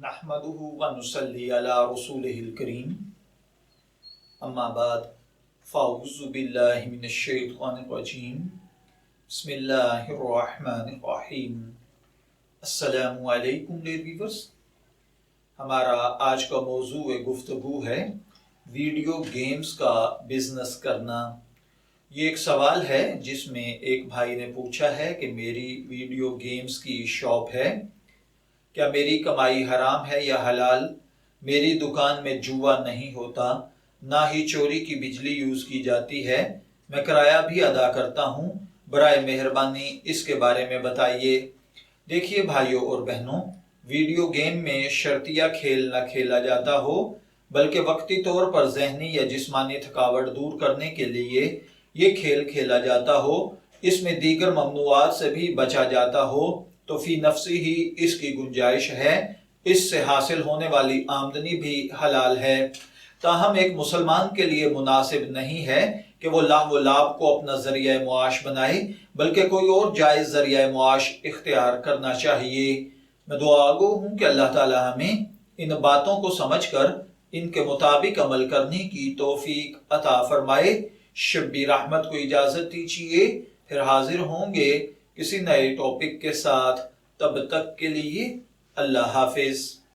نحمده ونصلي على رسوله الكريم اما بعد فاعوذ باللہ من الشیطان الرجیم بسم اللہ الرحمن الرحیم۔ السلام علیکم ڈیئر ویورز، ہمارا آج کا موضوع گفتگو ہے ویڈیو گیمز کا بزنس کرنا۔ یہ ایک سوال ہے جس میں ایک بھائی نے پوچھا ہے کہ میری ویڈیو گیمز کی شاپ ہے، کیا میری کمائی حرام ہے یا حلال؟ میری دکان میں جوا نہیں ہوتا، نہ ہی چوری کی بجلی یوز کی جاتی ہے، میں کرایہ بھی ادا کرتا ہوں، برائے مہربانی اس کے بارے میں بتائیے۔ دیکھیے بھائیوں اور بہنوں، ویڈیو گیم میں شرطیہ کھیل نہ کھیلا جاتا ہو بلکہ وقتی طور پر ذہنی یا جسمانی تھکاوٹ دور کرنے کے لیے یہ کھیل کھیلا جاتا ہو، اس میں دیگر ممنوعات سے بھی بچا جاتا ہو تو فی نفسی ہی اس کی گنجائش ہے، اس سے حاصل ہونے والی آمدنی بھی حلال ہے۔ تاہم ایک مسلمان کے لیے مناسب نہیں ہے کہ وہ لاہ و لعب کو اپنا ذریعہ معاش بنائے، بلکہ کوئی اور جائز ذریعہ معاش اختیار کرنا چاہیے۔ میں دعا گو ہوں کہ اللہ تعالی ہمیں ان باتوں کو سمجھ کر ان کے مطابق عمل کرنے کی توفیق عطا فرمائے۔ شبیر احمد کو اجازت دیجیے، پھر حاضر ہوں گے کسی نئے ٹاپک کے ساتھ۔ تب تک کے لیے اللہ حافظ۔